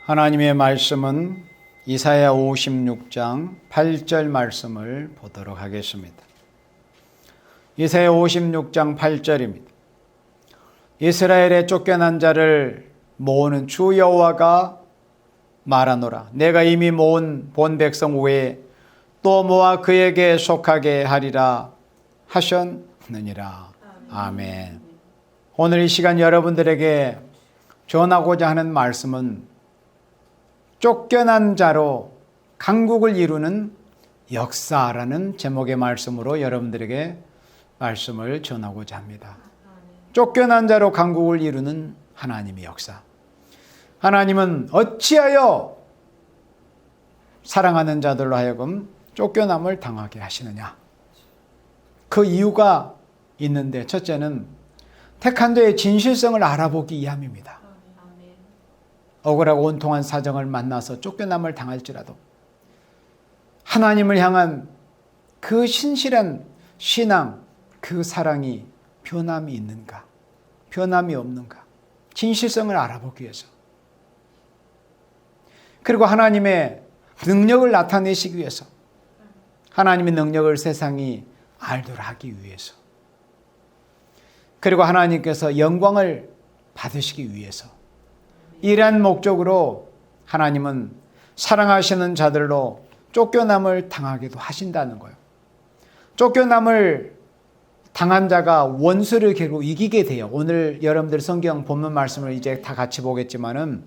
하나님의 말씀은 이사야 56장 8절 말씀을 보도록 하겠습니다. 이사야 56장 8절입니다. 이스라엘의 쫓겨난 자를 모으는 주 여호와가 말하노라. 내가 이미 모은 본 백성 외에 또 모아 그에게 속하게 하리라 하셨느니라. 아멘. 오늘 이 시간 여러분들에게 전하고자 하는 말씀은 쫓겨난 자로 강국을 이루는 역사라는 제목의 말씀으로 여러분들에게 말씀을 전하고자 합니다. 쫓겨난 자로 강국을 이루는 하나님의 역사. 하나님은 어찌하여 사랑하는 자들로 하여금 쫓겨남을 당하게 하시느냐? 그 이유가 있는데, 첫째는 택한 자의 진실성을 알아보기 위함입니다. 억울하고 온통한 사정을 만나서 쫓겨남을 당할지라도 하나님을 향한 그 신실한 신앙, 그 사랑이 변함이 있는가, 변함이 없는가, 진실성을 알아보기 위해서, 그리고 하나님의 능력을 나타내시기 위해서, 하나님의 능력을 세상이 알도록 하기 위해서, 그리고 하나님께서 영광을 받으시기 위해서, 이러한 목적으로 하나님은 사랑하시는 자들로 쫓겨남을 당하기도 하신다는 거예요. 쫓겨남을 당한 자가 원수를 결국 이기게 돼요. 오늘 여러분들 성경 본문 말씀을 이제 다 같이 보겠지만은,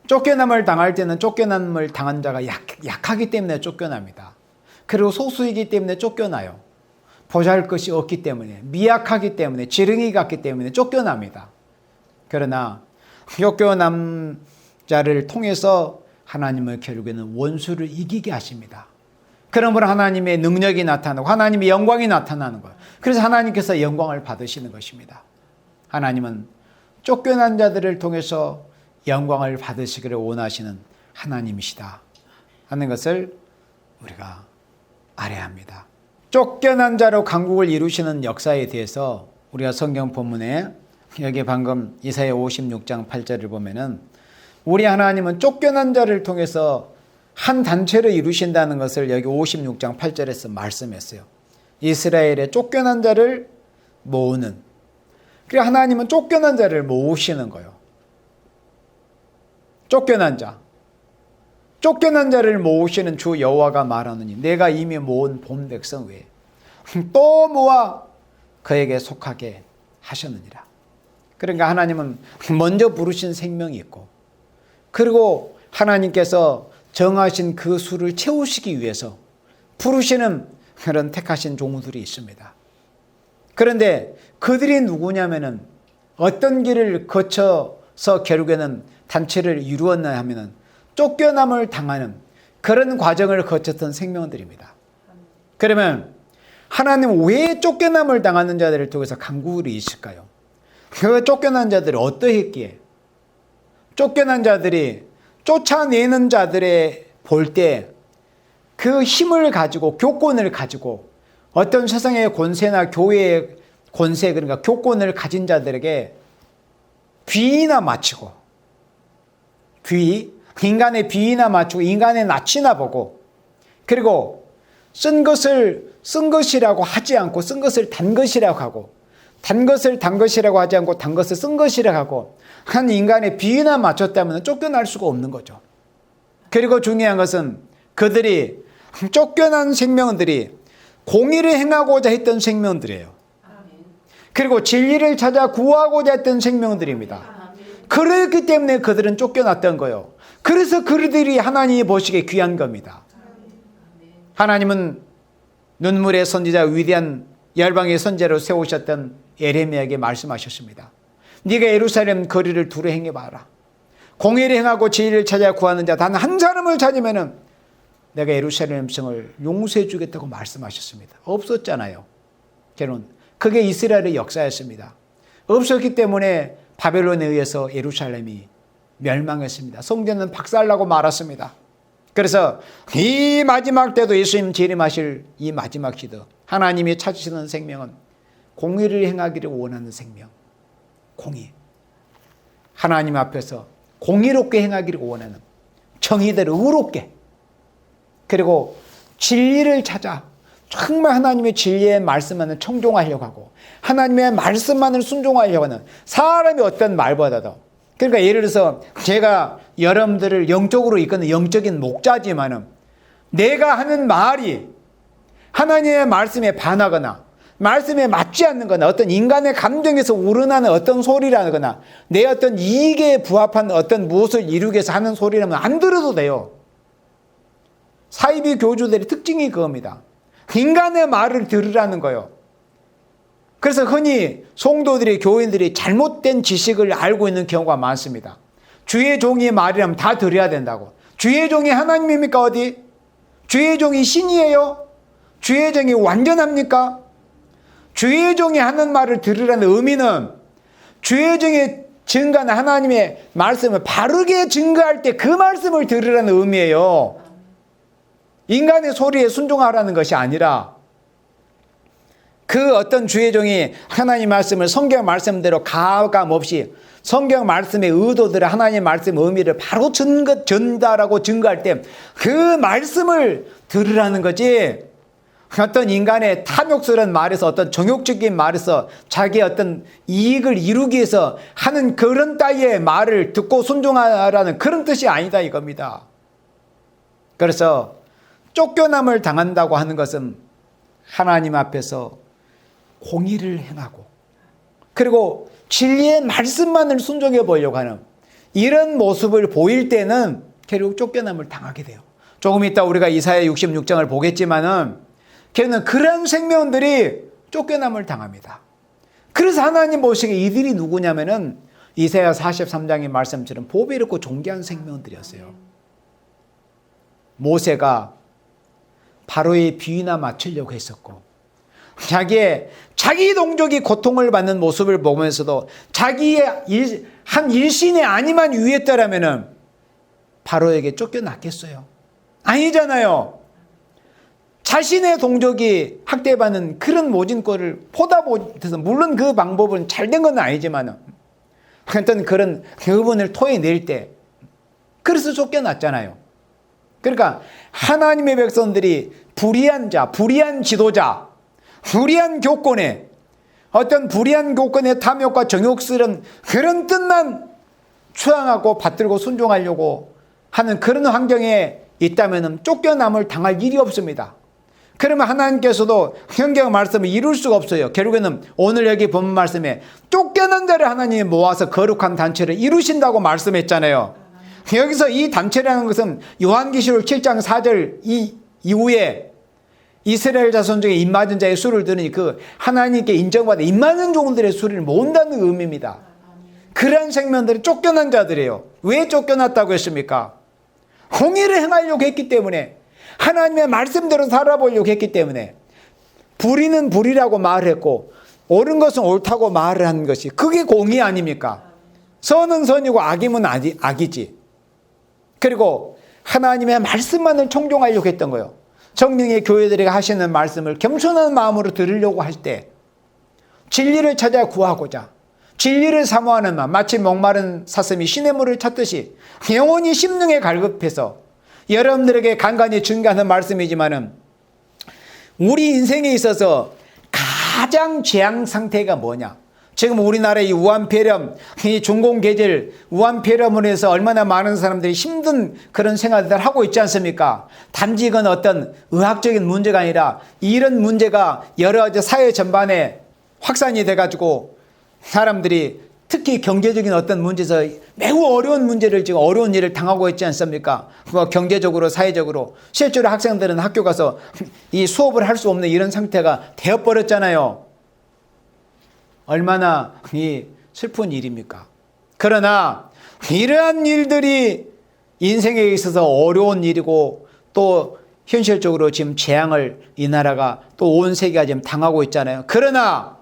쫓겨남을 당할 때는 쫓겨남을 당한 자가 약하기 때문에 쫓겨납니다. 그리고 소수이기 때문에 쫓겨나요. 보잘것이 없기 때문에, 미약하기 때문에, 지렁이 같기 때문에 쫓겨납니다. 그러나 쫓겨난 자를 통해서 하나님은 결국에는 원수를 이기게 하십니다. 그러므로 하나님의 능력이 나타나고 하나님의 영광이 나타나는 거예요. 그래서 하나님께서 영광을 받으시는 것입니다. 하나님은 쫓겨난 자들을 통해서 영광을 받으시기를 원하시는 하나님이시다 하는 것을 우리가 알아야 합니다. 쫓겨난 자로 강국을 이루시는 역사에 대해서 우리가 성경 본문에 여기 방금 이사야 56장 8절을 보면은, 우리 하나님은 쫓겨난 자를 통해서 한 단체를 이루신다는 것을 여기 56장 8절에서 말씀했어요. 이스라엘의 쫓겨난 자를 모으는, 그리고 하나님은 쫓겨난 자를 모으시는 거예요. 쫓겨난 자를 모으시는 주 여호와가 말하느니 내가 이미 모은 본 백성 외에 또 모아 그에게 속하게 하셨느니라. 그러니까 하나님은 먼저 부르신 생명이 있고, 그리고 하나님께서 정하신 그 수를 채우시기 위해서 부르시는 그런 택하신 종들이 있습니다. 그런데 그들이 누구냐면은, 어떤 길을 거쳐서 결국에는 단체를 이루었나 하면은 쫓겨남을 당하는 그런 과정을 거쳤던 생명들입니다. 그러면 하나님 왜 쫓겨남을 당하는 자들을 통해서 강국을 이루실까요? 그 쫓겨난 자들이 어떠했기에, 쫓겨난 자들이 쫓아내는 자들의 볼 때 그 힘을 가지고, 교권을 가지고, 어떤 세상의 권세나 교회의 권세, 그러니까 교권을 가진 자들에게 비위나 맞추고, 인간의 비위나 맞추고 인간의 낯이나 보고, 그리고 쓴 것을 쓴 것이라고 하지 않고 쓴 것을 단 것이라고 하고, 단 것을 단 것이라고 하지 않고 단 것을 쓴 것이라고 하고, 한 인간의 비위나 맞췄다면 쫓겨날 수가 없는 거죠. 그리고 중요한 것은 그들이, 쫓겨난 생명들이 공의를 행하고자 했던 생명들이에요. 그리고 진리를 찾아 구하고자 했던 생명들입니다. 그렇기 때문에 그들은 쫓겨났던 거예요. 그래서 그들이 하나님이 보시기에 귀한 겁니다. 하나님은 눈물의 선지자, 위대한 열방의 선지자로 세우셨던 예레미야에게 말씀하셨습니다. 네가 예루살렘 거리를 두루 행해봐라. 공의를 행하고 진리를 찾아 구하는 자 단 한 사람을 찾으면은 내가 예루살렘 성을 용서해 주겠다고 말씀하셨습니다. 없었잖아요. 결론, 그게 이스라엘의 역사였습니다. 없었기 때문에 바벨론에 의해서 예루살렘이 멸망했습니다. 성전은 박살나고 말았습니다. 그래서 이 마지막 때도 예수님 재림하실 이 마지막 시도 하나님이 찾으시는 생명은 공의를 행하기를 원하는 생명. 공의. 하나님 앞에서 공의롭게 행하기를 원하는, 정의대로 의롭게, 그리고 진리를 찾아 정말 하나님의 진리의 말씀만을 청종하려고 하고 하나님의 말씀만을 순종하려고 하는 사람이 어떤 말보다도, 그러니까 예를 들어서 제가 여러분들을 영적으로 이끄는 영적인 목자지만은 내가 하는 말이 하나님의 말씀에 반하거나 말씀에 맞지 않는 거나 어떤 인간의 감정에서 우러나는 어떤 소리라거나 내 어떤 이익에 부합한 어떤 무엇을 이루기 위해서 하는 소리라면 안 들어도 돼요. 사이비 교주들의 특징이 그겁니다. 인간의 말을 들으라는 거예요. 그래서 흔히 성도들이, 교인들이 잘못된 지식을 알고 있는 경우가 많습니다. 주의 종이 말이라면 다 들어야 된다고. 주의 종이 하나님입니까 어디? 주의 종이 신이에요? 주의 종이 완전합니까? 주의 종이 하는 말을 들으라는 의미는 주의 종이 증거하는 하나님의 말씀을 바르게 증거할 때 그 말씀을 들으라는 의미예요. 인간의 소리에 순종하라는 것이 아니라 그 어떤 주의 종이 하나님 말씀을 성경 말씀대로 가감 없이 성경 말씀의 의도대로 하나님 말씀의 의미를 바로 전달하고 증거할 때 그 말씀을 들으라는 거지, 어떤 인간의 탐욕스러운 말에서 어떤 정욕적인 말에서 자기의 어떤 이익을 이루기 위해서 하는 그런 따위의 말을 듣고 순종하라는 그런 뜻이 아니다 이겁니다. 그래서 쫓겨남을 당한다고 하는 것은 하나님 앞에서 공의를 행하고 그리고 진리의 말씀만을 순종해 보려고 하는 이런 모습을 보일 때는 결국 쫓겨남을 당하게 돼요. 조금 이따 우리가 이사야 66장을 보겠지만은 걔는 그런 생명들이 쫓겨남을 당합니다. 그래서 하나님 보시기에 이들이 누구냐면은 이사야 43장의 말씀처럼 보배롭고 존귀한 생명들이었어요. 모세가 바로의 비위나 맞추려고 했었고 자기 동족이 고통을 받는 모습을 보면서도 자기의 한 일신의 아니만 유했더라면은 바로에게 쫓겨났겠어요? 아니잖아요. 자신의 동족이 학대받는 그런 모진꼴을 보다 못해서, 물론 그 방법은 잘된 건 아니지만 어떤 그런 부분을 토해낼 때 그래서 쫓겨났잖아요. 그러니까 하나님의 백성들이 불의한 자, 불의한 지도자, 불의한 교권에 어떤 불의한 교권의 탐욕과 정욕스러운 그런 뜻만 추앙하고 받들고 순종하려고 하는 그런 환경에 있다면 쫓겨남을 당할 일이 없습니다. 그러면 하나님께서도 성경 말씀을 이룰 수가 없어요. 결국에는 오늘 여기 본 말씀에 쫓겨난 자를 하나님이 모아서 거룩한 단체를 이루신다고 말씀했잖아요. 여기서 이 단체라는 것은 요한계시록 7장 4절 이후에 이스라엘 자손 중에 입맞은 자의 수를 들으니 그 하나님께 인정받아 입맞은 종들의 수를 모은다는 의미입니다. 그러한 생명들이 쫓겨난 자들이에요. 왜 쫓겨났다고 했습니까? 공의를 행하려고 했기 때문에, 하나님의 말씀대로 살아보려고 했기 때문에, 불의는 불의라고 말했고 옳은 것은 옳다고 말을 하는 것이 그게 공의 아닙니까? 선은 선이고 악이면 악이지. 그리고 하나님의 말씀만을 청종하려고 했던 거예요. 성령의 교회들에게 하시는 말씀을 겸손한 마음으로 들으려고 할 때 진리를 찾아 구하고자 진리를 사모하는 마음, 마치 목마른 사슴이 시냇물을 찾듯이 영혼이 심령에 갈급해서 여러분들에게 간간히 증거하는 말씀이지만은 우리 인생에 있어서 가장 재앙 상태가 뭐냐? 지금 우리나라의 이 우한폐렴, 이 중공계절 우한폐렴으로 해서 얼마나 많은 사람들이 힘든 그런 생활들을 하고 있지 않습니까? 단지 이건 어떤 의학적인 문제가 아니라 이런 문제가 여러 가지 사회 전반에 확산이 돼가지고 사람들이 특히 경제적인 어떤 문제에서 매우 어려운 문제를 지금 어려운 일을 당하고 있지 않습니까? 경제적으로 사회적으로 실제로 학생들은 학교 가서 이 수업을 할 수 없는 이런 상태가 되어버렸잖아요. 얼마나 이 슬픈 일입니까? 그러나 이러한 일들이 인생에 있어서 어려운 일이고 또 현실적으로 지금 재앙을 이 나라가 또 온 세계가 지금 당하고 있잖아요. 그러나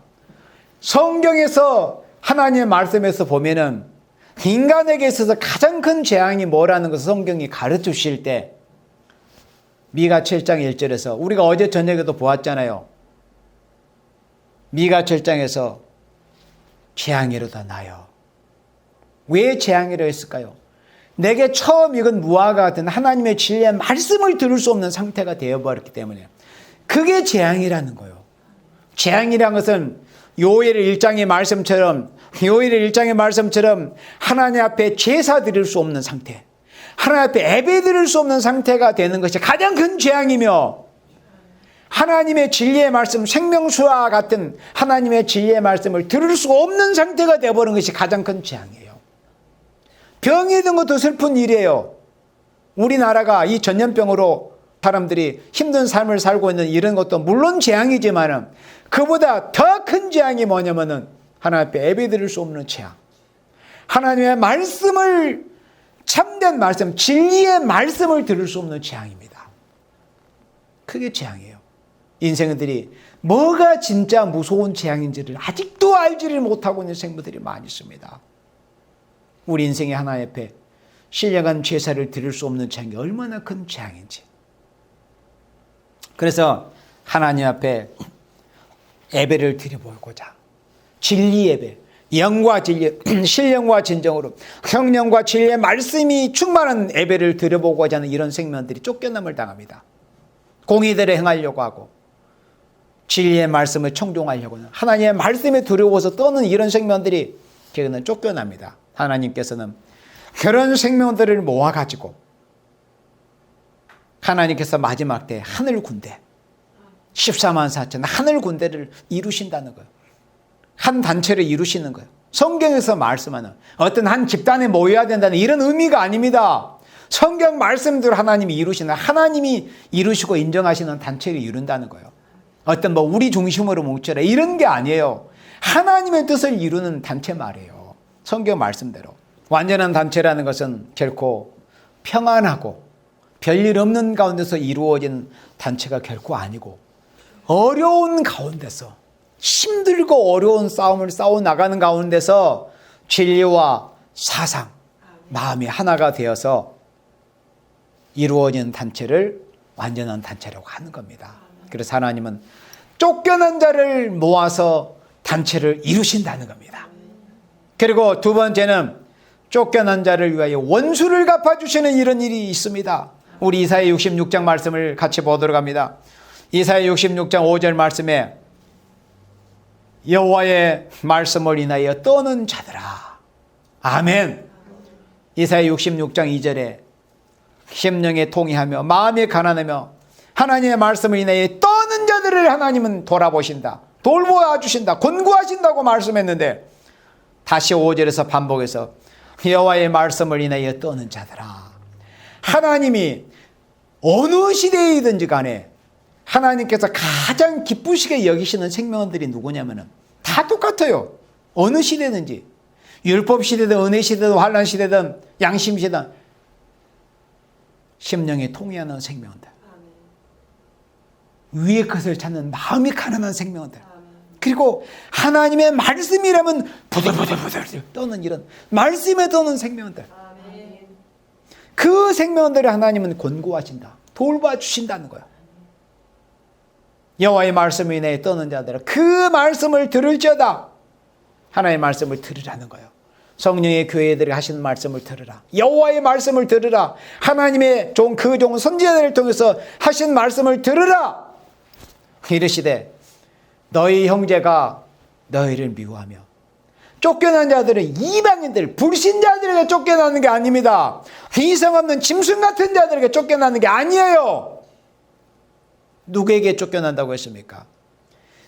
성경에서 하나님의 말씀에서 보면은 인간에게 있어서 가장 큰 재앙이 뭐라는 것을 성경이 가르쳐 주실 때 미가 7장 1절에서 우리가 어제 저녁에도 보았잖아요. 미가 7장에서 재앙이로다 나요. 왜 재앙이라 했을까요? 내게 처음 익은 무화과 같은 하나님의 진리의 말씀을 들을 수 없는 상태가 되어버렸기 때문에 그게 재앙이라는 거예요. 재앙이라는 것은 요엘 1장의 말씀처럼 하나님 앞에 제사 드릴 수 없는 상태, 하나님 앞에 예배 드릴 수 없는 상태가 되는 것이 가장 큰 재앙이며, 하나님의 진리의 말씀, 생명수와 같은 하나님의 진리의 말씀을 들을 수 없는 상태가 되어버린 것이 가장 큰 재앙이에요. 병이 든 것도 슬픈 일이에요. 우리나라가 이 전염병으로 사람들이 힘든 삶을 살고 있는 이런 것도 물론 재앙이지만 그보다 더 큰 재앙이 뭐냐면은 하나님 앞에 예배 드릴 수 없는 재앙. 하나님의 말씀을, 참된 말씀, 진리의 말씀을 들을 수 없는 재앙입니다. 그게 재앙이에요. 인생들이 뭐가 진짜 무서운 재앙인지를 아직도 알지를 못하고 있는 생물들이 많이 있습니다. 우리 인생의 하나님 앞에 신령한 제사를 드릴 수 없는 재앙이 얼마나 큰 재앙인지. 그래서 하나님 앞에 예배를 드려보고자, 진리 예배, 영과 진리, 신령과 진정으로 성령과 진리의 말씀이 충만한 예배를 드려보고자 하는 이런 생명들이 쫓겨남을 당합니다. 공의대로 행하려고 하고 진리의 말씀을 청종하려고 하는, 하나님의 말씀에 두려워서 떠는 이런 생명들이 결국은 쫓겨납니다. 하나님께서는 그런 생명들을 모아가지고 하나님께서 마지막 때 하늘 군대 14만 4천 하늘 군대를 이루신다는 거예요. 한 단체를 이루시는 거예요. 성경에서 말씀하는 어떤 한 집단에 모여야 된다는 이런 의미가 아닙니다. 성경 말씀대로 하나님이 이루시는, 하나님이 이루시고 인정하시는 단체를 이룬다는 거예요. 어떤 우리 중심으로 뭉쳐라 이런 게 아니에요. 하나님의 뜻을 이루는 단체 말이에요. 성경 말씀대로. 완전한 단체라는 것은 결코 평안하고 별일 없는 가운데서 이루어진 단체가 결코 아니고, 어려운 가운데서, 힘들고 어려운 싸움을 싸워 나가는 가운데서 진리와 사상, 마음이 하나가 되어서 이루어진 단체를 완전한 단체라고 하는 겁니다. 그래서 하나님은 쫓겨난 자를 모아서 단체를 이루신다는 겁니다. 그리고 두 번째는 쫓겨난 자를 위하여 원수를 갚아주시는 이런 일이 있습니다. 우리 이사야 66장 말씀을 같이 보도록 합니다. 이사야 66장 5절 말씀에 여호와의 말씀을 인하여 떠는 자들아. 아멘. 이사야 66장 2절에 심령에 통회하며 마음에 가난하며 하나님의 말씀을 인하여 떠는 자들을 하나님은 돌아보신다, 돌보아 주신다, 권고하신다고 말씀했는데, 다시 5절에서 반복해서 여호와의 말씀을 인하여 떠는 자들아. 하나님이 어느 시대이든지 간에 하나님께서 가장 기쁘시게 여기시는 생명들이 누구냐면은 다 똑같아요. 어느 시대든지, 율법 시대든 은혜 시대든 환난 시대든 양심 시대든 심령에 통회하는 생명들, 위의 것을 찾는 마음이 가난한 생명들, 그리고 하나님의 말씀이라면 부들부들 떠는 이런 말씀에 떠는 생명들, 그 생명들을 하나님은 권고하신다, 돌봐주신다는 거야. 여호와의 말씀을 인해 떠는 자들은 그 말씀을 들을지어다. 하나님의 말씀을 들으라는 거예요. 성령의 교회들이 하시는 말씀을 들으라. 여호와의 말씀을 들으라. 하나님의 그 종 선지자들을 통해서 하신 말씀을 들으라. 이르시되 너희 형제가 너희를 미워하며, 쫓겨난 자들은 이방인들, 불신자들에게 쫓겨나는 게 아닙니다. 이성 없는 짐승 같은 자들에게 쫓겨나는 게 아니에요. 누구에게 쫓겨난다고 했습니까?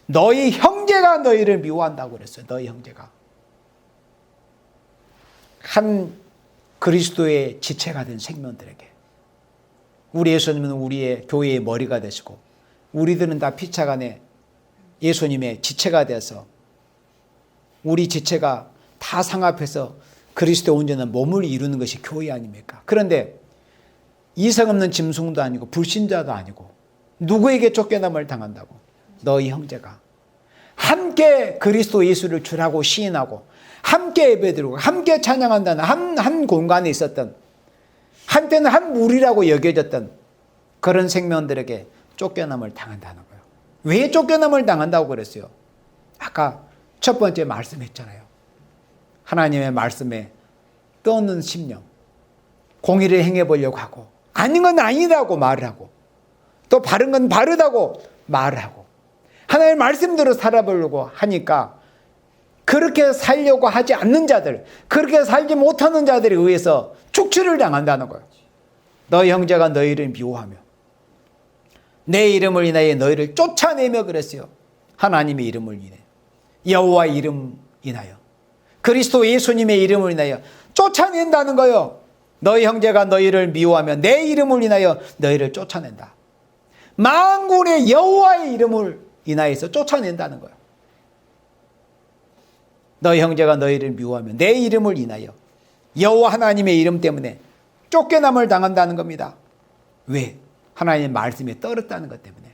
너희 형제가 너희를 미워한다고 그랬어요. 너희 형제가. 한 그리스도의 지체가 된 생명들에게. 우리 예수님은 우리의 교회의 머리가 되시고 우리들은 다 피차간에 예수님의 지체가 되어서 우리 지체가 다 상합해서 그리스도의 온전한 몸을 이루는 것이 교회 아닙니까? 그런데 이성 없는 짐승도 아니고 불신자도 아니고 누구에게 쫓겨남을 당한다고? 너희 형제가. 함께 그리스도 예수를 주라고 시인하고 함께 예배드리고 함께 찬양한다는 한 공간에 있었던, 한때는 한 무리라고 여겨졌던 그런 생명들에게 쫓겨남을 당한다는 거예요. 왜 쫓겨남을 당한다고 그랬어요? 아까 첫 번째 말씀했잖아요. 하나님의 말씀에 떠는 심령, 공의를 행해보려고 하고 아닌 건 아니라고 말을 하고 또 바른 건 바르다고 말을 하고 하나님의 말씀대로 살아보려고 하니까 그렇게 살려고 하지 않는 자들, 그렇게 살지 못하는 자들에 의해서 축치를 당한다는 거예요. 너희 형제가 너희를 미워하며 내 이름을 인하여 너희를 쫓아내며 그랬어요. 하나님의 이름을 인해, 여호와의 이름 인하여, 그리스도 예수님의 이름을 인하여 쫓아낸다는 거예요. 너희 형제가 너희를 미워하며 내 이름을 인하여 너희를 쫓아낸다. 만군의 여호와의 이름을 인하여서 쫓아낸다는 거예요. 너희 형제가 너희를 미워하며 내 이름을 인하여, 여호와 하나님의 이름 때문에 쫓겨남을 당한다는 겁니다. 왜? 하나님의 말씀에 떨었다는 것 때문에,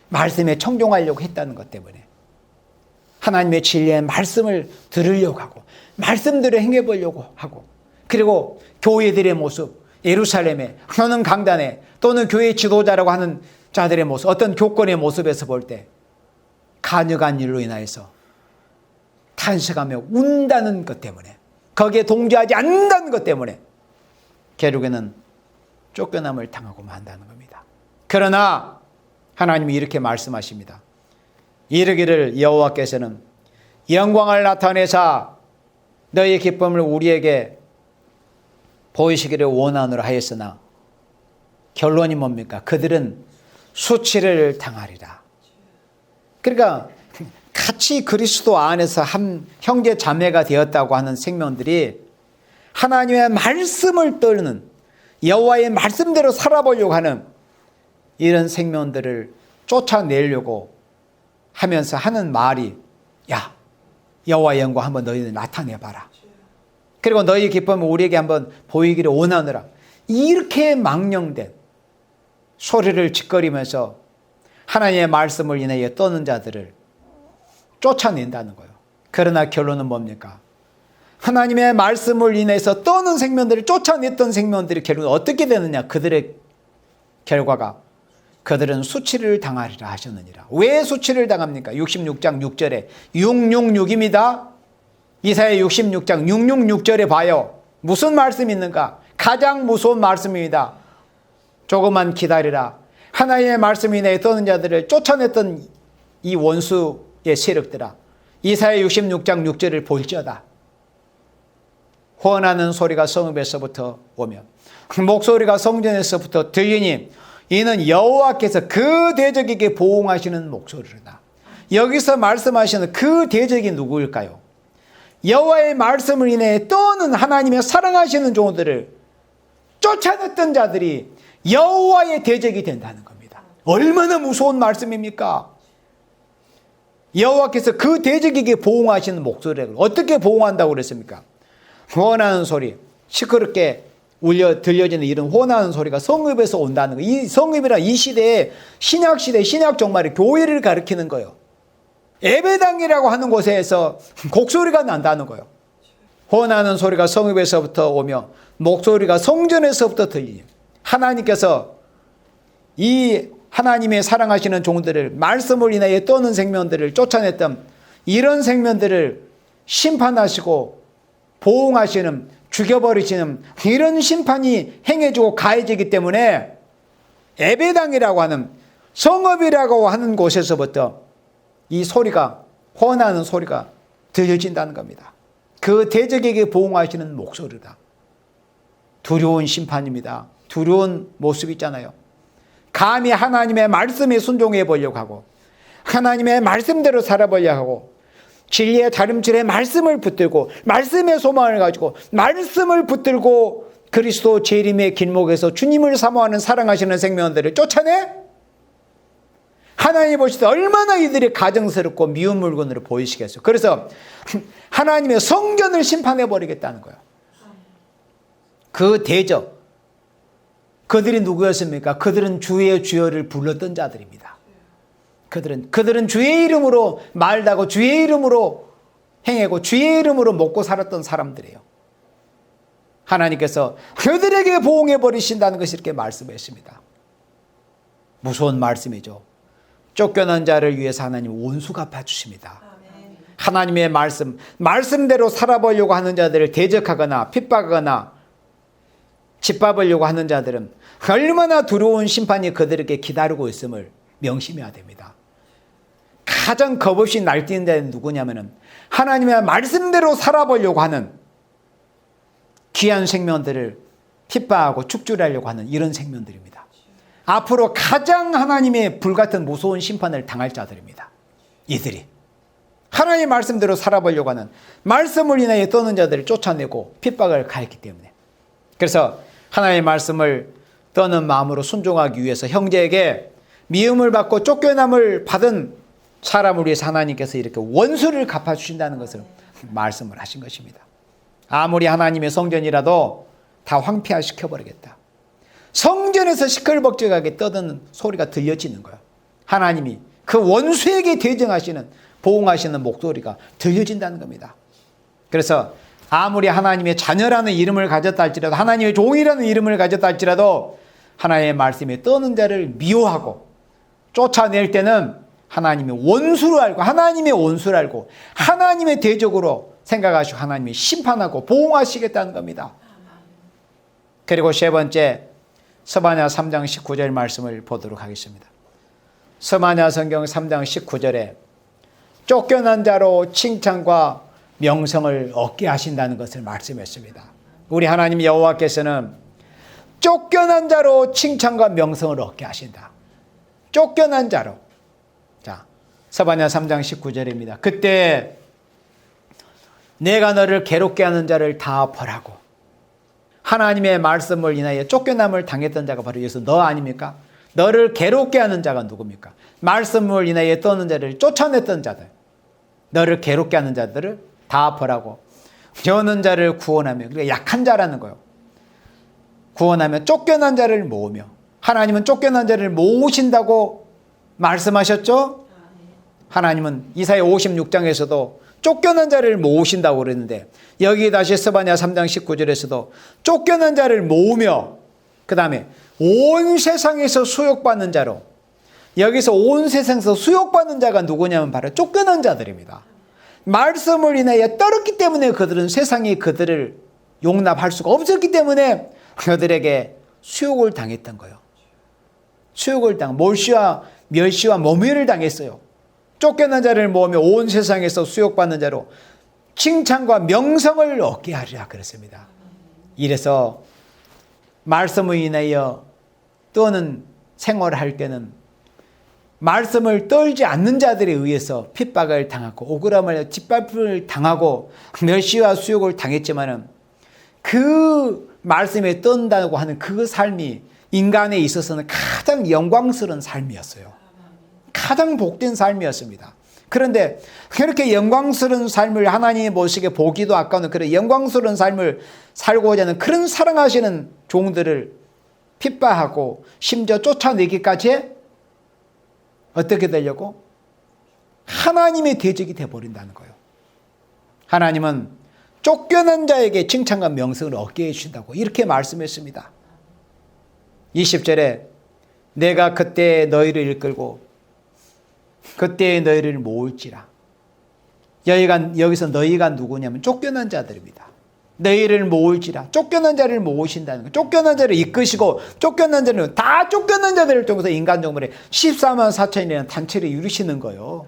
말씀에 청종하려고 했다는 것 때문에, 하나님의 진리의 말씀을 들으려고 하고 말씀대로 행해보려고 하고, 그리고 교회들의 모습, 예루살렘에 또는 강단에 또는 교회 지도자라고 하는 자들의 모습, 어떤 교권의 모습에서 볼 때 간역한 일로 인하여서 탄식하며 운다는 것 때문에, 거기에 동조하지 않는다는 것 때문에 결국에는 쫓겨남을 당하고 만다는 겁니다. 그러나 하나님이 이렇게 말씀하십니다. 이르기를 여호와께서는 영광을 나타내사 너희의 기쁨을 우리에게 보이시기를 원하노라 하였으나 결론이 뭡니까? 그들은 수치를 당하리라. 그러니까 같이 그리스도 안에서 한 형제 자매가 되었다고 하는 생명들이 하나님의 말씀을 떠는, 여호와의 말씀대로 살아보려고 하는 이런 생명들을 쫓아내려고 하면서 하는 말이, 야, 여호와의 영광 한번 너희들 나타내봐라. 그리고 너희 기쁨을 우리에게 한번 보이기를 원하노라. 이렇게 망령된 소리를 짓거리면서 하나님의 말씀을 인하여 떠는 자들을 쫓아낸다는 거예요. 그러나 결론은 뭡니까? 하나님의 말씀을 인해서 떠는 생명들을 쫓아냈던 생명들이 결국 어떻게 되느냐? 그들의 결과가 그들은 수치를 당하리라 하셨느니라. 왜 수치를 당합니까? 66장 6절에 666입니다. 이사야 66장 666절에 봐요. 무슨 말씀이 있는가? 가장 무서운 말씀입니다. 조금만 기다리라. 하나님의 말씀 인하여 떠는 자들을 쫓아냈던 이 원수의 세력들아, 이사야 66장 6절을 볼지어다. 호언하는 소리가 성읍에서부터 오며 목소리가 성전에서부터 들리니 이는 여호와께서 그 대적에게 보응하시는 목소리로다. 여기서 말씀하시는 그 대적이 누구일까요? 여호와의 말씀을 인해 떠는 하나님의 사랑하시는 종들을 쫓아냈던 자들이 여호와의 대적이 된다는 겁니다. 얼마나 무서운 말씀입니까? 여호와께서 그 대적에게 보응하시는 목소리를 어떻게 보응한다고 그랬습니까? 호언하는 소리, 시끄럽게 들려지는 이런 호언하는 소리가 성읍에서 온다는 거예요. 이 성읍이란 이 시대에 신약시대, 신약 종말의 교회를 가리키는 거예요. 예배당이라고 하는 곳에서 곡소리가 난다는 거예요. 호언하는 소리가 성읍에서부터 오며 목소리가 성전에서부터 들리니, 하나님께서 이 하나님의 사랑하시는 종들을 말씀을 인하여 떠는 생명들을 쫓아냈던 이런 생명들을 심판하시고 보응하시는, 죽여버리시는 이런 심판이 행해지고 가해지기 때문에 예배당이라고 하는, 성읍이라고 하는 곳에서부터 이 소리가, 호언하는 소리가 들려진다는 겁니다. 그 대적에게 보응하시는 목소리다. 두려운 심판입니다. 두려운 모습 있잖아요. 감히 하나님의 말씀에 순종해 보려고 하고 하나님의 말씀대로 살아보려고 하고 진리의 다름질의 말씀을 붙들고 말씀의 소망을 가지고 말씀을 붙들고 그리스도 재림의 길목에서 주님을 사모하는 사랑하시는 생명들을 쫓아내? 하나님이 보실 때 얼마나 이들이 가증스럽고 미운 물건으로 보이시겠어요. 그래서 하나님의 성전을 심판해 버리겠다는 거예요. 그 대적, 그들이 누구였습니까? 그들은 주의 주여를 불렀던 자들입니다. 그들은 주의 이름으로 말다고 주의 이름으로 행하고 주의 이름으로 먹고 살았던 사람들이에요. 하나님께서 그들에게 보응해 버리신다는 것이 이렇게 말씀했습니다. 무서운 말씀이죠. 쫓겨난 자를 위해서 하나님 원수 갚아주십니다. 하나님의 말씀대로 살아보려고 하는 자들을 대적하거나 핍박하거나 짓밟으려고 하는 자들은 얼마나 두려운 심판이 그들에게 기다리고 있음을 명심해야 됩니다. 가장 겁없이 날뛰는 자는 누구냐면은 하나님의 말씀대로 살아보려고 하는 귀한 생명들을 핍박하고 축출하려고 하는 이런 생명들입니다. 앞으로 가장 하나님의 불같은 무서운 심판을 당할 자들입니다. 이들이 하나님의 말씀대로 살아보려고 하는 말씀을 인하여 떠는 자들을 쫓아내고 핍박을 가했기 때문에, 그래서 하나님의 말씀을 떠는 마음으로 순종하기 위해서 형제에게 미움을 받고 쫓겨남을 받은 사람을 위해서 하나님께서 이렇게 원수를 갚아주신다는 것을 말씀을 하신 것입니다. 아무리 하나님의 성전이라도 다 황폐화시켜버리겠다. 성전에서 시끌벅적하게 떠드는 소리가 들려지는 거예요. 하나님이 그 원수에게 대정하시는, 보응하시는 목소리가 들려진다는 겁니다. 그래서 아무리 하나님의 자녀라는 이름을 가졌다 할지라도, 하나님의 종이라는 이름을 가졌다 할지라도 하나님의 말씀에 떠는 자를 미워하고 쫓아낼 때는 하나님의 원수로 알고, 하나님의 원수로 알고 하나님의 대적으로 생각하시고 하나님이 심판하고 보응하시겠다는 겁니다. 그리고 세 번째, 스바냐 3장 19절 말씀을 보도록 하겠습니다. 스바냐 성경 3장 19절에 쫓겨난 자로 칭찬과 명성을 얻게 하신다는 것을 말씀했습니다. 우리 하나님 여호와께서는 쫓겨난 자로 칭찬과 명성을 얻게 하신다. 쫓겨난 자로. 자, 스바냐 3장 19절입니다. 그때 내가 너를 괴롭게 하는 자를 다 벌하고, 하나님의 말씀을 인하여 쫓겨남을 당했던 자가 바로 여기서 너 아닙니까? 너를 괴롭게 하는 자가 누굽니까? 말씀을 인하여 떠는 자를 쫓아냈던 자들, 너를 괴롭게 하는 자들을 다 벌하고 저는 자를 구원하며, 그러니까 약한 자라는 거예요. 구원하며 쫓겨난 자를 모으며, 하나님은 쫓겨난 자를 모으신다고 말씀하셨죠? 하나님은 이사야 56장에서도 쫓겨난 자를 모으신다고 그랬는데, 여기 다시 스바냐 3장 19절에서도 쫓겨난 자를 모으며, 그 다음에 온 세상에서 수욕받는 자로, 여기서 온 세상에서 수욕받는 자가 누구냐면 바로 쫓겨난 자들입니다. 말씀을 인하여 떨었기 때문에 그들은 세상이 그들을 용납할 수가 없었기 때문에 그들에게 수욕을 당했던 거예요. 수욕을 몰시와 멸시와 모멸을 당했어요. 쫓겨난 자를 모으며 온 세상에서 수욕받는 자로 칭찬과 명성을 얻게 하리라 그랬습니다. 이래서 말씀을 인하여 떠는 생활을 할 때는 말씀을 떨지 않는 자들에 의해서 핍박을 당하고 억울함을 짓밟을 당하고 멸시와 수욕을 당했지만은 그 말씀에 떤다고 하는 그 삶이 인간에 있어서는 가장 영광스러운 삶이었어요. 가장 복된 삶이었습니다. 그런데 그렇게 영광스러운 삶을 하나님이 보시기에 보기도 아까운 그런 영광스러운 삶을 살고자 하는 그런 사랑하시는 종들을 핍박하고 심지어 쫓아내기까지 어떻게 되려고? 하나님의 대적이 되어버린다는 거예요. 하나님은 쫓겨난 자에게 칭찬과 명성을 얻게 해주신다고 이렇게 말씀했습니다. 20절에 내가 그때 너희를 이끌고 그때 너희를 모을지라. 여기서 너희가 누구냐면 쫓겨난 자들입니다. 너희를 모을지라. 쫓겨난 자를 모으신다는 거예요. 쫓겨난 자를 이끄시고 쫓겨난 자를 다 쫓겨난 자들을 통해서 인간 정벌에 14만 4천이라는 단체를 이루시는 거예요.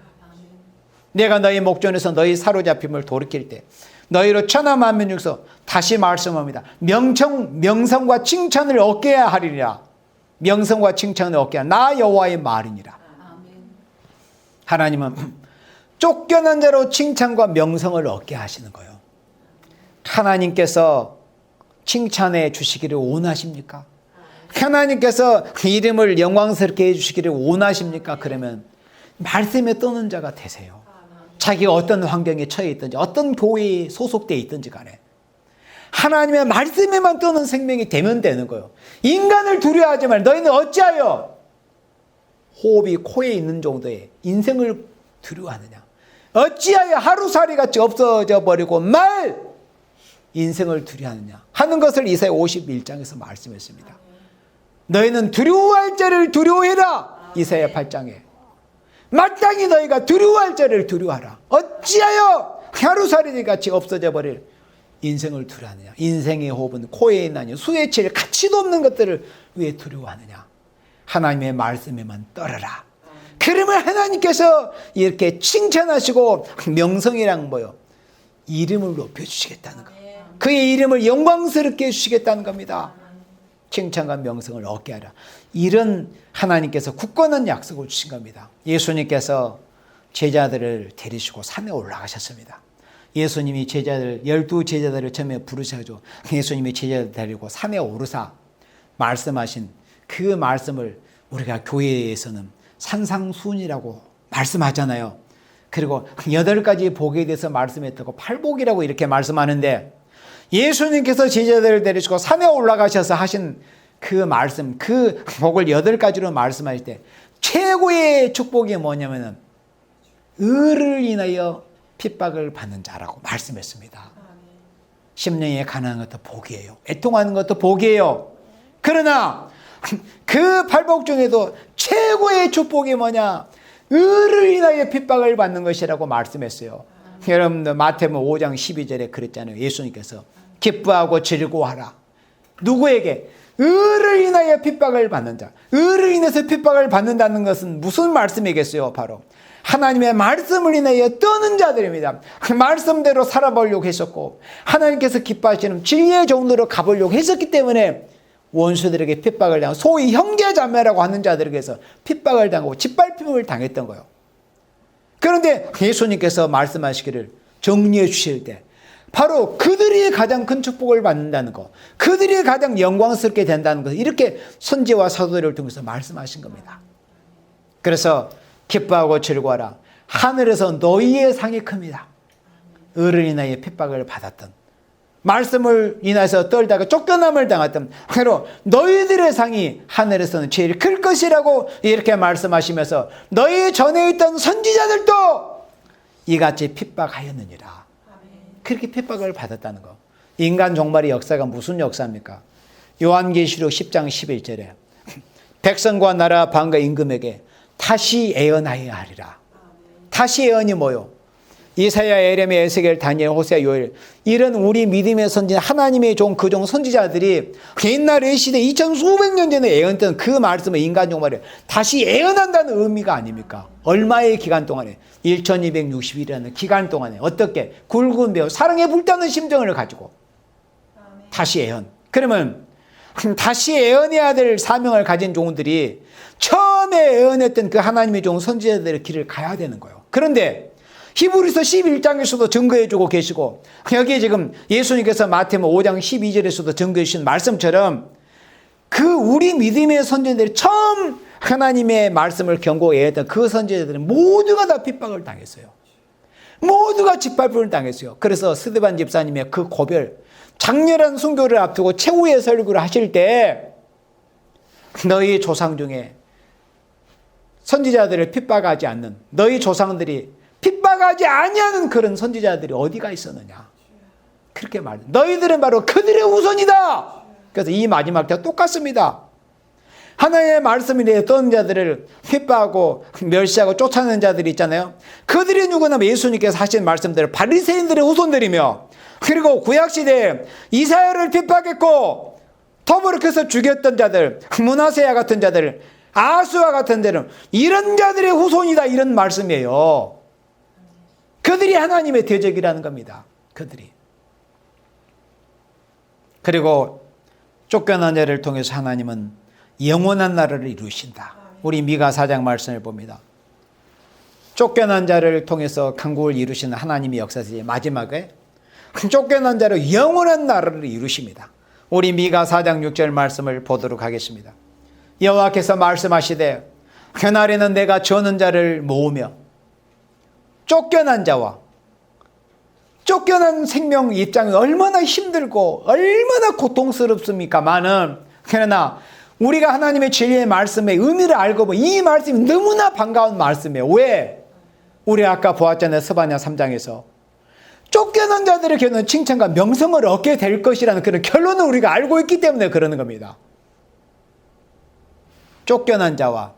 내가 너희 목전에서 너희 사로잡힘을 돌이킬 때 너희로 천하 만민 중에서 다시 말씀합니다. 명성과 칭찬을 얻게 하리라. 명성과 칭찬을 얻게 하라. 나 여호와의 말이니라. 하나님은 쫓겨난 자로 칭찬과 명성을 얻게 하시는 거예요. 하나님께서 칭찬해 주시기를 원하십니까? 하나님께서 이름을 영광스럽게 해주시기를 원하십니까? 그러면 말씀에 떠는 자가 되세요. 자기가 어떤 환경에 처해 있든지 어떤 교회에 소속되어 있든지 간에 하나님의 말씀에만 떠는 생명이 되면 되는 거예요. 인간을 두려워하지 말고 너희는 어찌하여 호흡이 코에 있는 정도의 인생을 두려워하느냐. 어찌하여 하루살이같이 없어져 버리고 말 인생을 두려워하느냐 하는 것을 이사야 51장에서 말씀했습니다. 너희는 두려워할 자를 두려워해라. 이사야 8장에 마땅히 너희가 두려워할 자를 두려워하라. 어찌하여 하루살이같이 없어져 버릴 인생을 두려워하느냐? 인생의 호흡은 코에 있나니 수에 칠 가치도 없는 것들을 왜 두려워하느냐? 하나님의 말씀에만 떨어라. 그러면 하나님께서 이렇게 칭찬하시고 명성이란 뭐요? 이름을 높여주시겠다는 거예요. 그의 이름을 영광스럽게 해주시겠다는 겁니다. 칭찬과 명성을 얻게 하라. 이런 하나님께서 굳건한 약속을 주신 겁니다. 예수님께서 제자들을 데리시고 산에 올라가셨습니다. 예수님이 제자들 12제자들을 처음에 부르셔가지고 예수님이 제자들 데리고 산에 오르사 말씀하신 그 말씀을 우리가 교회에서는 산상수훈이라고 말씀하잖아요. 그리고 8가지 복에 대해서 말씀했다고 팔복이라고 이렇게 말씀하는데, 예수님께서 제자들을 데리시고 산에 올라가셔서 하신 그 말씀, 그 복을 8가지로 말씀하실 때 최고의 축복이 뭐냐면은 의를 인하여 핍박을 받는 자라고 말씀했습니다. 심령에 가난한 것도 복이에요. 애통하는 것도 복이에요. 그러나 그 팔복 중에도 최고의 축복이 뭐냐? 의를 인하여 핍박을 받는 것이라고 말씀했어요. 여러분들 마태복음 5장 12절에 그랬잖아요. 예수님께서 기뻐하고 즐거워하라. 누구에게? 의를 인하여 핍박을 받는 자. 의를 인해서 핍박을 받는다는 것은 무슨 말씀이겠어요? 바로 하나님의 말씀을 인하여 떠는 자들입니다. 말씀대로 살아보려고 했었고 하나님께서 기뻐하시는 진리의 정도로 가보려고 했었기 때문에 원수들에게 핍박을 당하고 소위 형제자매라고 하는 자들에게서 핍박을 당하고 짓밟힘을 당했던 거예요. 그런데 예수님께서 말씀하시기를 정리해 주실 때 바로 그들이 가장 큰 축복을 받는다는 것, 그들이 가장 영광스럽게 된다는 것, 이렇게 선지와 사도들을 통해서 말씀하신 겁니다. 그래서 기뻐하고 즐거워하라. 하늘에서 너희의 상이 큽니다. 의를 인하여 핍박을 받았던, 말씀을 인해서 떨다가 쫓겨남을 당했던 바로 너희들의 상이 하늘에서는 제일 클 것이라고 이렇게 말씀하시면서 너희 전에 있던 선지자들도 이같이 핍박하였느니라. 그렇게 핍박을 받았다는 거. 인간 종말의 역사가 무슨 역사입니까? 요한계시록 10장 11절에 백성과 나라 방과 임금에게 다시 애언하여야 하리라. 다시 애언이 뭐요? 이사야, 에레미야, 에스겔, 다니엘, 호세아, 요엘, 이런 우리 믿음의 선진 하나님의 종, 그 종 선지자들이 옛날의 시대 2000수백 년 전에 애언했던 그 말씀을 인간 종말에 다시 애언한다는 의미가 아닙니까? 얼마의 기간 동안에? 1260일이라는 기간 동안에 어떻게 굵은 배우 사랑에 불타는 심정을 가지고 다시 애언. 그러면 다시 애언해야 될 사명을 가진 종들이 처음에 애언했던 그 하나님의 종 선지자들의 길을 가야 되는 거예요. 그런데 히브리서 11장에서도 증거해주고 계시고 여기에 지금 예수님께서 마태복음 5장 12절에서도 증거해 주신 말씀처럼 그 우리 믿음의 선지자들이 처음 하나님의 말씀을 경고했던 그 선지자들은 모두가 다 핍박을 당했어요. 모두가 짓밟음을 당했어요. 그래서 스데반 집사님의 그 고별, 장렬한 순교를 앞두고 최후의 설교를 하실 때 너희 조상 중에 선지자들을 핍박하지 않는 너희 조상들이 핍박하지 아니하는 그런 선지자들이 어디가 있었느냐. 그렇게 말해요. 너희들은 바로 그들의 후손이다. 그래서 이 마지막 때와 똑같습니다. 하나님의 말씀을 위해 떠는 자들을 핍박하고 멸시하고 쫓아내는 자들이 있잖아요. 그들이 누구나 예수님께서 하신 말씀대로 바리새인들의 후손들이며 그리고 구약시대에 이사야를 핍박했고 더불어서 죽였던 자들, 므낫세야 같은 자들, 아수와 같은 자들, 이런 자들의 후손이다, 이런 말씀이에요. 그들이 하나님의 대적이라는 겁니다. 그들이. 그리고 쫓겨난 자를 통해서 하나님은 영원한 나라를 이루신다. 우리 미가 4장 말씀을 봅니다. 쫓겨난 자를 통해서 강국을 이루시는 하나님의 역사에서 마지막에 쫓겨난 자로 영원한 나라를 이루십니다. 우리 미가 4장 6절 말씀을 보도록 하겠습니다. 여호와께서 말씀하시되 그날에는 내가 저는 자를 모으며 쫓겨난 자와 쫓겨난 생명 입장이 얼마나 힘들고 얼마나 고통스럽습니까만은 그러나 우리가 하나님의 진리의 말씀의 의미를 알고 보면 이 말씀이 너무나 반가운 말씀이에요. 왜? 우리 아까 보았잖아요. 스바냐 3장에서 쫓겨난 자들의 견은 칭찬과 명성을 얻게 될 것이라는 그런 결론을 우리가 알고 있기 때문에 그러는 겁니다. 쫓겨난 자와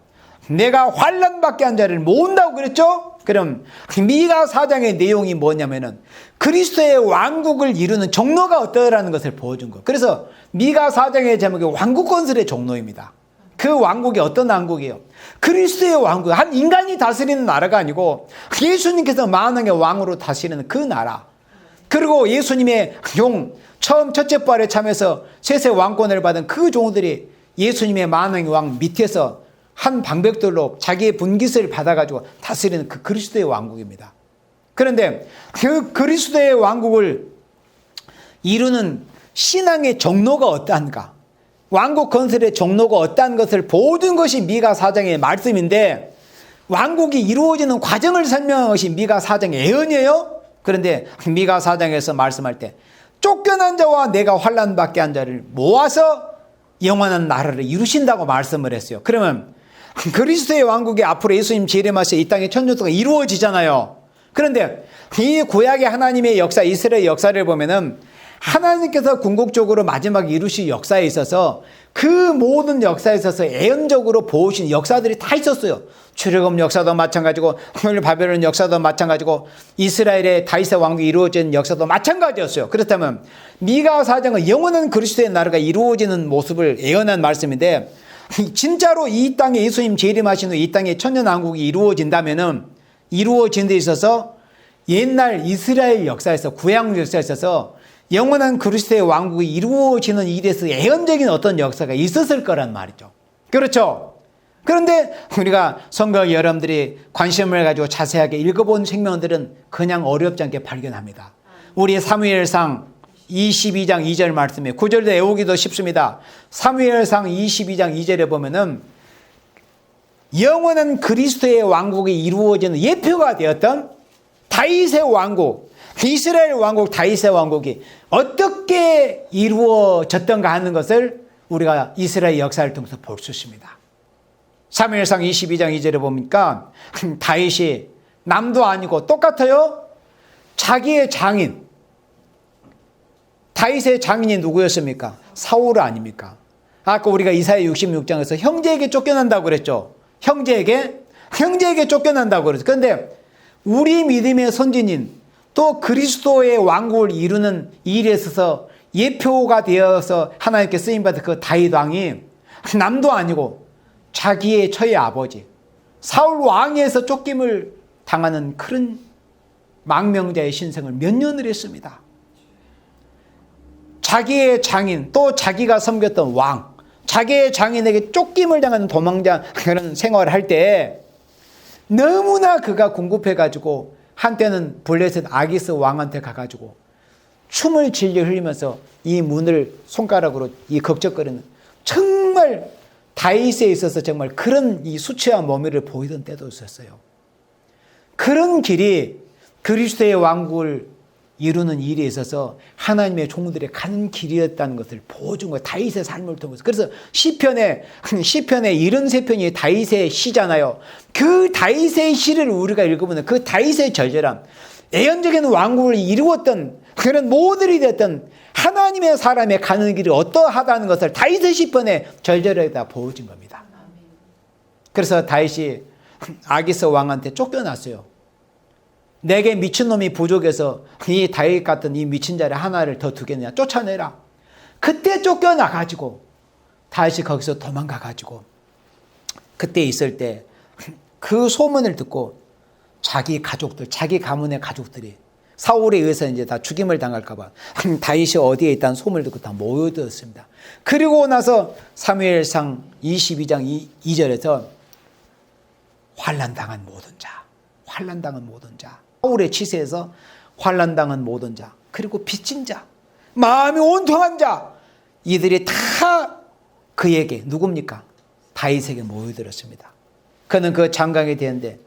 내가 환난받게 한 자를 모은다고 그랬죠? 그럼 미가 4장의 내용이 뭐냐면은 그리스도의 왕국을 이루는 종로가 어떠라는 것을 보여준 거예요. 그래서 미가 4장의 제목이 왕국 건설의 종로입니다. 그 왕국이 어떤 왕국이에요? 그리스도의 왕국, 한 인간이 다스리는 나라가 아니고 예수님께서 만왕의 왕으로 다스리는 그 나라. 그리고 예수님의 종, 처음 첫째 부활에 참여해서 셋의 왕권을 받은 그 종들이 예수님의 만왕의 왕 밑에서 한 방백들로 자기의 분깃을 받아가지고 다스리는 그 그리스도의 왕국입니다. 그런데 그 그리스도의 왕국을 이루는 신앙의 종로가 어떠한가? 왕국 건설의 종로가 어떠한 것을 보여준 것이 미가 4장의 말씀인데 왕국이 이루어지는 과정을 설명한 것이 미가 4장의 예언이에요. 그런데 미가 4장에서 말씀할 때 쫓겨난 자와 내가 환난받게 한 자를 모아서 영원한 나라를 이루신다고 말씀을 했어요. 그러면 그리스도의 왕국이 앞으로 예수님 재림하셔 이 땅의 천년 동안 이루어지잖아요. 그런데 이 구약의 하나님의 역사, 이스라엘 역사를 보면은 하나님께서 궁극적으로 마지막에 이루실 역사에 있어서 그 모든 역사에 있어서 예언적으로 보여주신 역사들이 다 있었어요. 출애굽 역사도 마찬가지고 바벨론 역사도 마찬가지고 이스라엘의 다윗의 왕국이 이루어진 역사도 마찬가지였어요. 그렇다면 미가 4장은 영원한 그리스도의 나라가 이루어지는 모습을 예언한 말씀인데 진짜로 이 땅에 예수님 재림하신 후 이 땅에 천년왕국이 이루어진다면은 이루어진 데 있어서 옛날 이스라엘 역사에서 구약 역사에 있어서 영원한 그리스도의 왕국이 이루어지는 일에서 예언적인 어떤 역사가 있었을 거란 말이죠. 그렇죠? 그런데 우리가 성경 여러분들이 관심을 가지고 자세하게 읽어본 생명들은 그냥 어렵지 않게 발견합니다. 우리 사무엘상 22장 2절 말씀에 9절도 외우기도 쉽습니다. 사무엘상 22장 2절에 보면은 영원한 그리스도의 왕국이 이루어지는 예표가 되었던 다윗의 왕국, 이스라엘 왕국, 다윗의 왕국이 어떻게 이루어졌던가 하는 것을 우리가 이스라엘 역사를 통해서 볼 수 있습니다. 사무엘상 22장 2절에 보니까 다윗이 남도 아니고 똑같아요. 자기의 장인, 다윗의 장인이 누구였습니까? 사울 아닙니까? 아까 우리가 이사야 66장에서 형제에게 쫓겨난다고 그랬죠. 형제에게 쫓겨난다고 그랬죠. 그런데 우리 믿음의 선진인 또 그리스도의 왕국을 이루는 일에 있어서 예표가 되어서 하나님께 쓰임받은 그 다윗 왕이 남도 아니고 자기의 처의 아버지 사울 왕에서 쫓김을 당하는 그런 망명자의 신생을 몇 년을 했습니다. 자기의 장인 또 자기가 섬겼던 왕, 자기의 장인에게 쫓김을 당하는 도망자 그런 생활을 할 때 너무나 그가 궁급해가지고 한때는 블레셋 아기스 왕한테 가가지고 춤을 질려 흘리면서 이 문을 손가락으로 이 걱적거리는 정말 다윗에 있어서 정말 그런 이 수치와 모멸을 보이던 때도 있었어요. 그런 길이 그리스도의 왕국을 이루는 일에 있어서 하나님의 종들의 가는 길이었다는 것을 보여준 거예요. 다윗의 삶을 통해서. 그래서 시편의 73편이 다윗의 시잖아요. 그 다윗의 시를 우리가 읽어보면 그 다윗의 절절함, 예언적인 왕국을 이루었던 그런 모델이 됐던 하나님의 사람의 가는 길이 어떠하다는 것을 다윗의 시편에 절절하게 보여준 겁니다. 그래서 다윗이 아기스 왕한테 쫓겨났어요. 내게 미친놈이 부족해서 이 다윗 같은 이 미친 자리 하나를 더 두겠느냐 쫓아내라. 그때 쫓겨나가지고 다윗이 거기서 도망가가지고 그때 있을 때 그 소문을 듣고 자기 가족들, 자기 가문의 가족들이 사울에 의해서 이제 다 죽임을 당할까봐 다윗이 어디에 있다는 소문을 듣고 다 모여들었습니다. 그리고 나서 사무엘상 22장 2절에서 환난당한 모든 자, 사울의 치세에서 환난당한 모든 자, 그리고 빚진 자, 마음이 온통한 자, 이들이 다 그에게 누굽니까? 다윗에게 모여들었습니다. 그는 그 장강이 되었는데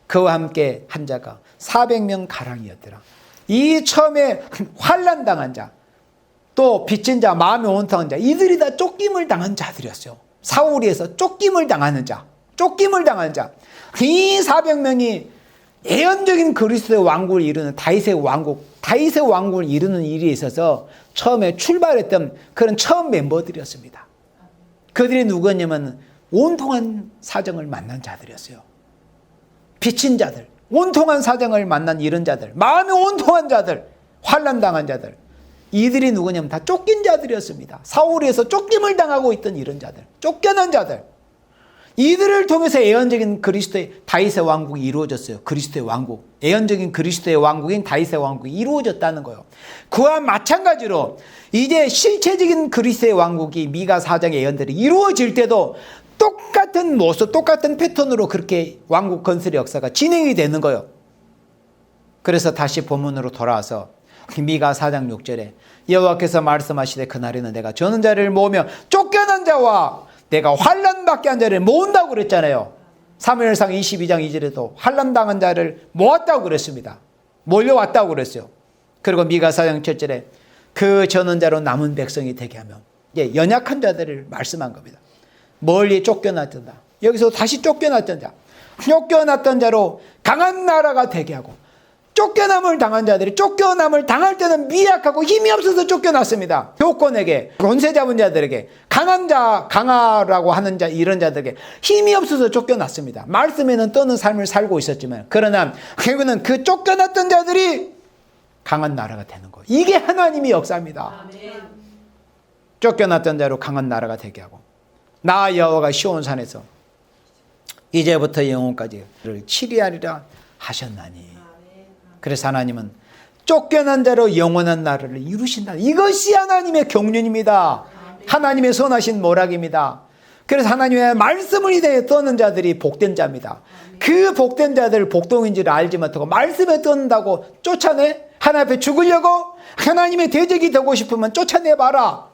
그와 함께 한 자가 400명 가량이었더라. 이 처음에 환난당한 자, 또 빚진 자, 마음이 온통한 자, 이들이 다 쫓김을 당한 자들이었어요. 사울에서 쫓김을 당하는 자, 이 400명이 예언적인 그리스도의 왕국을 이루는 다윗의 왕국을 이루는 일에 있어서 처음에 출발했던 그런 처음 멤버들이었습니다. 그들이 누구였냐면 온통한 사정을 만난 자들이었어요. 비친 자들, 온통한 사정을 만난 이런 자들, 마음이 온통한 자들, 환난당한 자들, 이들이 누구냐면 다 쫓긴 자들이었습니다. 사울에서 쫓김을 당하고 있던 이런 자들, 쫓겨난 자들, 이들을 통해서 예언적인 그리스도의 다윗의 왕국이 이루어졌어요. 그리스도의 왕국, 예언적인 그리스도의 왕국인 다윗의 왕국이 이루어졌다는 거예요. 그와 마찬가지로 이제 실체적인 그리스도의 왕국이 미가 4장의 예언들이 이루어질 때도 똑같은 모습, 똑같은 패턴으로 그렇게 왕국 건설의 역사가 진행이 되는 거예요. 그래서 다시 본문으로 돌아와서 미가 4장 6절에 여호와께서 말씀하시되 그날에는 내가 저는 자를 모으며 쫓겨난 자와 내가 환난받게 한 자를 모은다고 그랬잖아요. 사무엘상 22장 2절에도 환난당한 자를 모았다고 그랬습니다. 몰려왔다고 그랬어요. 그리고 미가 4장 7절에 그 저는 자로 남은 백성이 되게 하며 연약한 자들을 말씀한 겁니다. 멀리 쫓겨났던 자, 여기서 다시 쫓겨났던 자, 쫓겨났던 자로 강한 나라가 되게 하고, 쫓겨남을 당한 자들이 쫓겨남을 당할 때는 미약하고 힘이 없어서 쫓겨났습니다. 교권에게, 권세 잡은 자들에게, 강한 자, 강하라고 하는 자, 이런 자들에게 힘이 없어서 쫓겨났습니다. 말씀에는 떠는 삶을 살고 있었지만, 그러나 결국은 그 쫓겨났던 자들이 강한 나라가 되는 거예요. 이게 하나님의 역사입니다. 아멘. 쫓겨났던 자로 강한 나라가 되게 하고, 나 여호와가 시온산에서 이제부터 영원까지 를 치리하리라 하셨나니. 그래서 하나님은 쫓겨난 자로 영원한 나라를 이루신다. 이것이 하나님의 경륜입니다. 하나님의 선하신 모락입니다. 그래서 하나님의 말씀을 이대에 떠는 자들이 복된 자입니다. 그 복된 자들 복동인지를 알지 못하고 말씀에 떠는다고 쫓아내? 하나님 앞에 죽으려고? 하나님의 대적이 되고 싶으면 쫓아내봐라.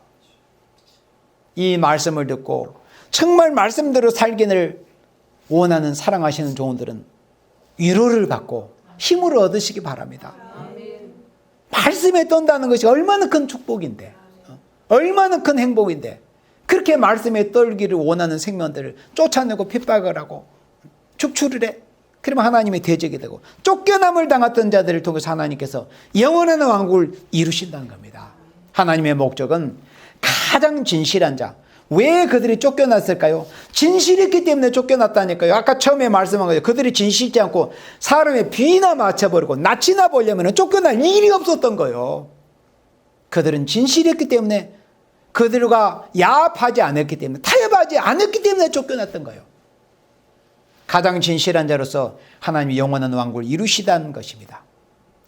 이 말씀을 듣고 정말 말씀대로 살기를 원하는 사랑하시는 종들은 위로를 받고 힘을 얻으시기 바랍니다. 말씀에 떤다는 것이 얼마나 큰 축복인데, 얼마나 큰 행복인데, 그렇게 말씀에 떨기를 원하는 생명들을 쫓아내고 핍박을 하고 축출을 해. 그러면 하나님의 대적이 되고, 쫓겨남을 당했던 자들을 통해서 하나님께서 영원한 왕국을 이루신다는 겁니다. 하나님의 목적은 가장 진실한 자. 왜 그들이 쫓겨났을까요? 진실했기 때문에 쫓겨났다니까요. 아까 처음에 말씀한 거죠. 그들이 진실지 않고 사람의 비나 맞춰버리고 낯이나 보려면 쫓겨날 일이 없었던 거예요. 그들은 진실했기 때문에, 그들과 야합하지 않았기 때문에, 타협하지 않았기 때문에 쫓겨났던 거예요. 가장 진실한 자로서 하나님이 영원한 왕국을 이루시다는 것입니다.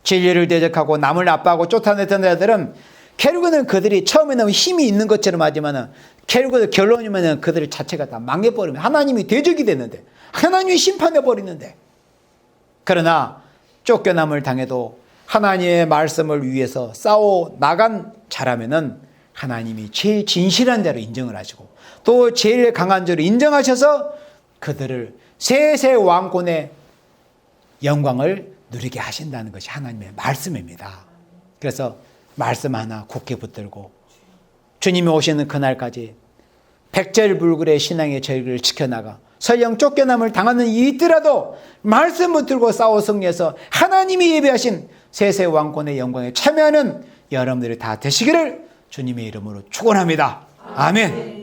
진리를 대적하고 남을 압박하고 쫓아냈던 자들은 결국은 그들이 처음에는 힘이 있는 것처럼 하지만 결국은 결론이면 그들 자체가 다 망해버리면 하나님이 대적이 되는데, 하나님이 심판해버리는데, 그러나 쫓겨남을 당해도 하나님의 말씀을 위해서 싸워 나간 자라면은 하나님이 제일 진실한 자로 인정을 하시고 또 제일 강한 자로 인정하셔서 그들을 세세 왕권의 영광을 누리게 하신다는 것이 하나님의 말씀입니다. 그래서 말씀 하나 굳게 붙들고 주님이 오시는 그날까지 백절불굴의 신앙의 절기를 지켜나가 설령 쫓겨남을 당하는 일이 있더라도 말씀 붙들고 싸워 승리해서 하나님이 예비하신 세세 왕권의 영광에 참여하는 여러분들이 다 되시기를 주님의 이름으로 축원합니다. 아멘.